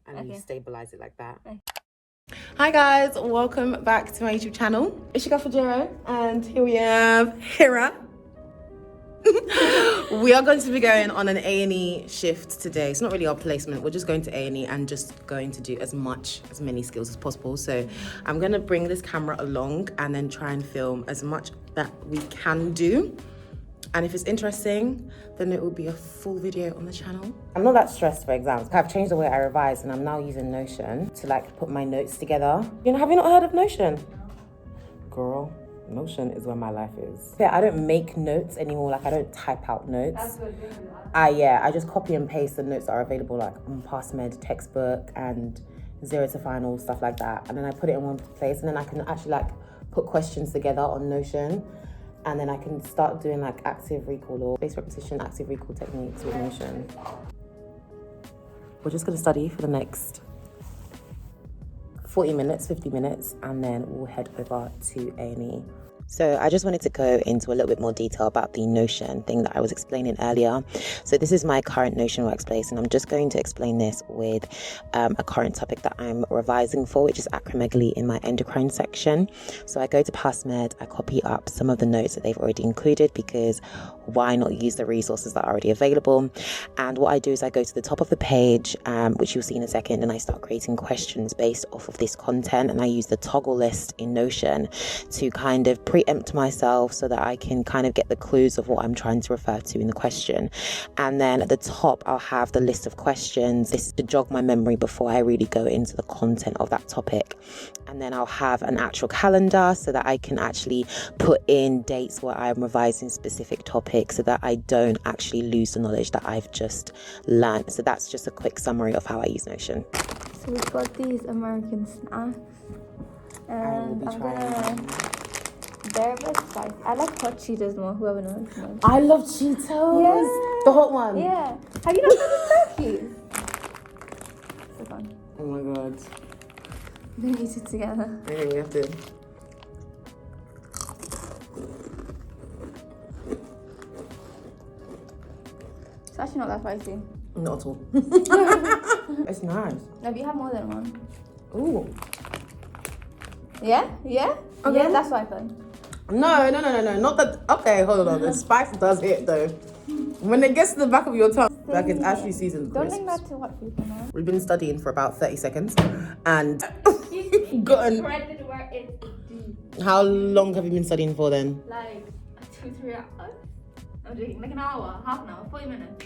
And you stabilize it like that. Okay. Hi guys, welcome back to my YouTube channel. It's your girl Fajiro, and here we have Hira. We are going to be going on an A&E shift today. It's not really our placement. We're just going to A&E and just going to do as many skills as possible. So I'm going to bring this camera along and then try and film as much that we can do. And if it's interesting, then it will be a full video on the channel. I'm not that stressed for exams. I've changed the way I revise and I'm now using Notion to like put my notes together. You know, have you not heard of Notion? Girl, Notion is where my life is. Yeah, I don't make notes anymore. Like I don't type out notes. That's good. I just copy and paste the notes that are available like on Past Med textbook and Zero to Final, stuff like that. And then I put it in one place and then I can actually like put questions together on Notion. And then I can start doing like active recall or spaced repetition, active recall techniques with Notion. We're just gonna study for the next 40 minutes, 50 minutes, and then we'll head over to A&E. So I just wanted to go into a little bit more detail about the Notion thing that I was explaining earlier. So this is my current Notion workspace, and I'm just going to explain this with a current topic that I'm revising for, which is acromegaly in my endocrine section. So I go to Past Med, I copy up some of the notes that they've already included, because why not use the resources that are already available? And what I do is I go to the top of the page, which you'll see in a second, and I start creating questions based off of this content. And I use the toggle list in Notion to kind of preempt myself so that I can kind of get the clues of what I'm trying to refer to in the question. And then at the top, I'll have the list of questions. This is to jog my memory before I really go into the content of that topic. And then I'll have an actual calendar so that I can actually put in dates where I'm revising specific topics so that I don't actually lose the knowledge that I've just learned. So that's just a quick summary of how I use Notion. So we've got these American snacks. And I'm gonna... They're a bit spicy. I like hot Cheetos more, whoever knows. I love Cheetos. Yeah. The hot one. Yeah. Have you not done the turkeys? So fun. Oh my god. We eat it together. Okay, we have to. It's actually not that spicy. Not at all. It's nice. No, but you have more than one. Ooh. Yeah? Yeah? Okay. Yeah, that's what I thought. No. Not that. Okay, hold on. The spice does hit though. When it gets to the back of your tongue, like it's actually seasoned. Don't link that to what people know. We've been studying for about 30 seconds and gotten. How long have you been studying for then? Like 2-3 hours. I'm joking. Like an hour, half an hour, 40 minutes.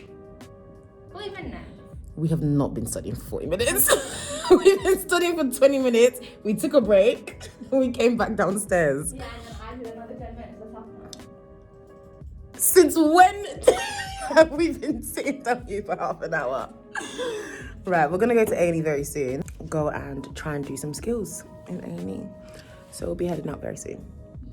40 minutes. We have not been studying for 40 minutes. We've been studying for 20 minutes. We took a break. We came back downstairs. Yeah, and then I did another 10 minutes. That's half an hour. Since when have we been sitting down here for half an hour? Right, we're gonna go to A&E very soon. Go and try and do some skills in A&E. So we'll be heading out very soon.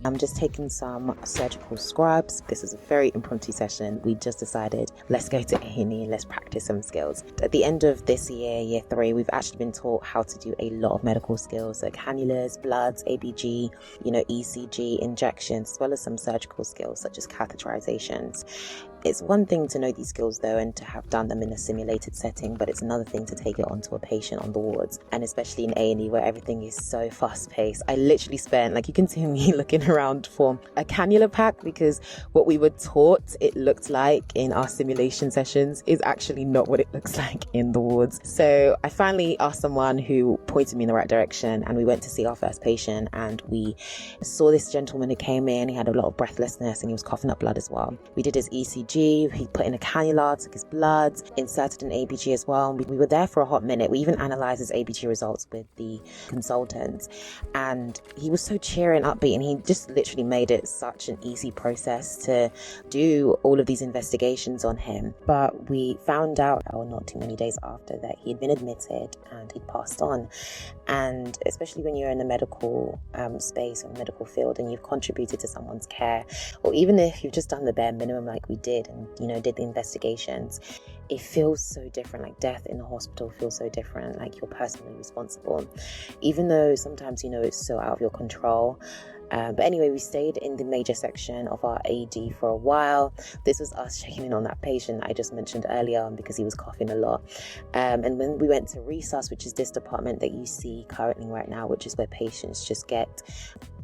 I'm just taking some surgical scrubs. This is a very impromptu session. We just decided, let's go to A&E, let's practice some skills. At the end of this year, year 3, we've actually been taught how to do a lot of medical skills. So cannulas, bloods, ABG, ECG, injections, as well as some surgical skills such as catheterizations. It's one thing to know these skills though and to have done them in a simulated setting, but it's another thing to take it onto a patient on the wards, and especially in A&E where everything is so fast paced. I literally spent, like you can see me looking around for a cannula pack, because what we were taught it looked like in our simulation sessions is actually not what it looks like in the wards. So I finally asked someone who pointed me in the right direction, and we went to see our first patient, and we saw this gentleman who came in. He had a lot of breathlessness and he was coughing up blood as well. We did his ECG. He put in a cannula, took his blood, inserted an ABG as well. We were there for a hot minute. We even analysed his ABG results with the consultants, and he was so cheery and upbeat, and he just literally made it such an easy process to do all of these investigations on him. But we found out, not too many days after, that he had been admitted and he'd passed on. And especially when you're in the medical space or medical field and you've contributed to someone's care, or even if you've just done the bare minimum like we did and did the investigations, it feels so different. Like death in the hospital feels so different, like you're personally responsible, even though sometimes it's so out of your control. But anyway, we stayed in the major section of our AD for a while. This was us checking in on that patient that I just mentioned earlier because he was coughing a lot. And when we went to resus, which is this department that you see currently right now, which is where patients just get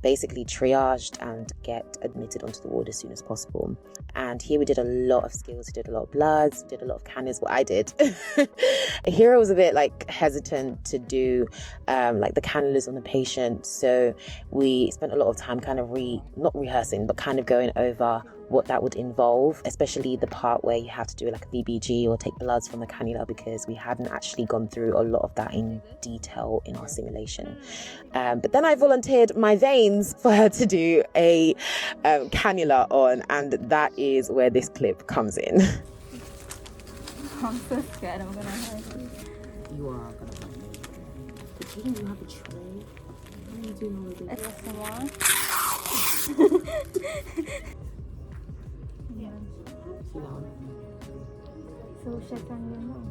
basically triaged and get admitted onto the ward as soon as possible. And here we did a lot of skills. We did a lot of bloods, did a lot of cannulas. What I did. Here I was a bit like hesitant to do like the cannulas on the patient. So we spent a lot of time kind of not rehearsing, but kind of going over what that would involve, especially the part where you have to do like a VBG or take bloods from the cannula, because we hadn't actually gone through a lot of that in detail in our simulation. But then I volunteered my veins for her to do a cannula on, and that is where this clip comes in. I'm so scared I'm gonna hurt you. You are gonna hurt me. But you don't have a tray. What are you doing all this? It's some more. Yeah. So should I turn you on?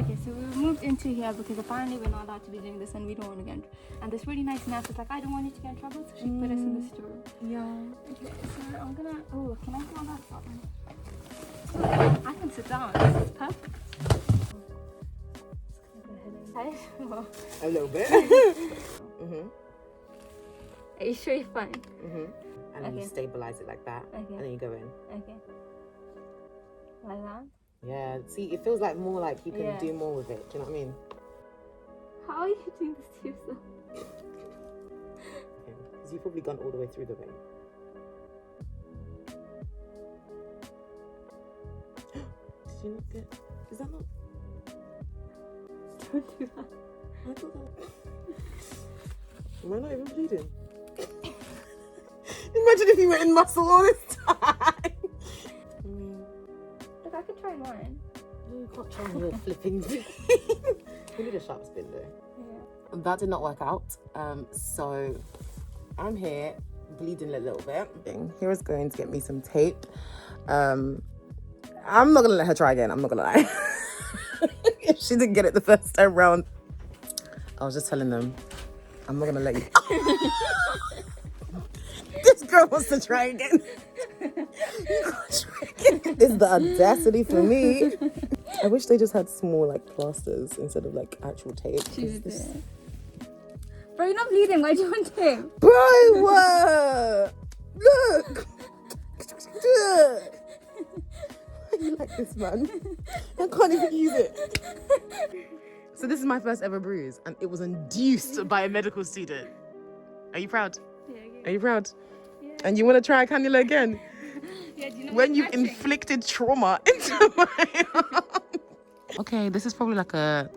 Okay, so we moved into here because apparently we're not allowed to be doing this and we don't want to get in. And this really nice nurse was like, I don't want you to get in trouble, so she put us in the store. Yeah. Okay, so I'm gonna, oh, can I go on that side? I can sit down, this is perfect. A little bit. Are you sure you're fine? And then you stabilize it like that. Okay. And then you go in. Okay. Like that? Yeah. See, it feels like more like you can do more with it. Do you know what I mean? How are you doing this to yourself? Because you've probably gone all the way through the vein. Did you not get... Is that not... Don't do that. I thought that... Am I not even bleeding? Imagine if you were in muscle all this time. Look, I could try mine. No, you can't try your flipping thing. You need a sharp spin though. Yeah. That did not work out. So I'm here bleeding a little bit. Here's going to get me some tape. I'm not gonna let her try again. I'm not gonna lie. If she didn't get it the first time round, I was just telling them, I'm not gonna let you. This girl wants to try again. You can't try again. It's the audacity for me. I wish they just had small like plasters instead of like actual tape. Bro, you're not bleeding. Why do you want tape? Bro, look. You like this, man? I can't even use it. So this is my first ever bruise, and it was induced by a medical student. Are you proud? Yeah. Are you proud? Yeah. And you want to try a cannula again? Yeah, do you know when you've inflicted trauma into my arm. Okay, this is probably like a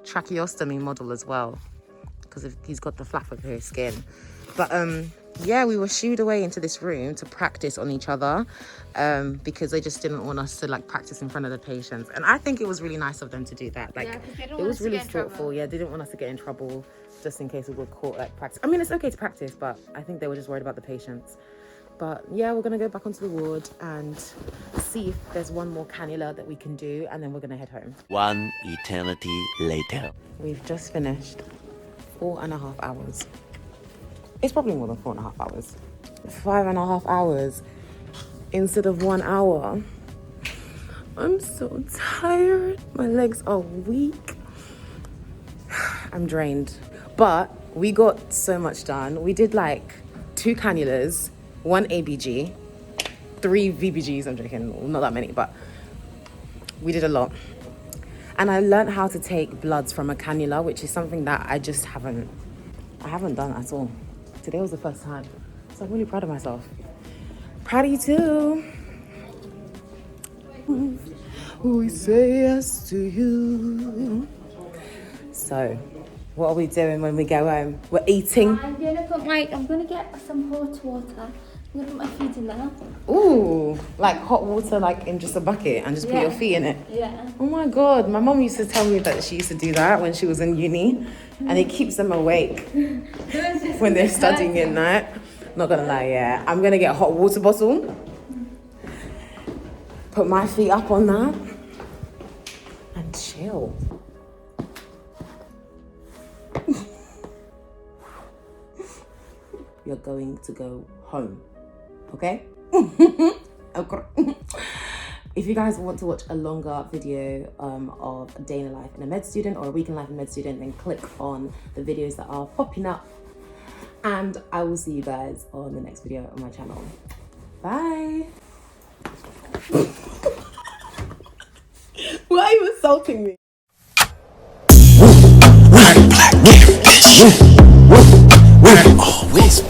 tracheostomy model as well, because he's got the flap of his skin. But yeah, we were shooed away into this room to practice on each other because they just didn't want us to like practice in front of the patients. And I think it was really nice of them to do that. Like, it was really thoughtful. Yeah, they didn't want us to get in trouble just in case we were caught like practice. I mean, it's okay to practice, but I think they were just worried about the patients. But yeah, we're gonna go back onto the ward and see if there's one more cannula that we can do, and then we're gonna head home. One eternity later. We've just finished 4.5 hours. It's probably more than 4.5 hours. 5.5 hours instead of 1 hour. I'm so tired. My legs are weak. I'm drained. But we got so much done. We did like 2 cannulas, 1 ABG, 3 VBGs, I'm joking, not that many, but we did a lot. And I learned how to take bloods from a cannula, which is something that I just haven't done at all. Today was the first time, so I'm really proud of myself. Proud of you too. We say yes to you. So, what are we doing when we go home? We're eating. I'm gonna get some hot water. I'm gonna put my feet in there. Ooh, like hot water, like in just a bucket, and just put your feet in it. Yeah. Oh my God, my mom used to tell me that she used to do that when she was in uni, and it keeps them awake when they're studying at night. Not gonna lie, yeah. I'm gonna get a hot water bottle, put my feet up on that, and chill. going to go home. Okay? Okay. If you guys want to watch a longer video of a day in the life in a med student or a week in life in a med student, then click on the videos that are popping up. And I will see you guys on the next video on my channel. Bye. Why are you insulting me? Always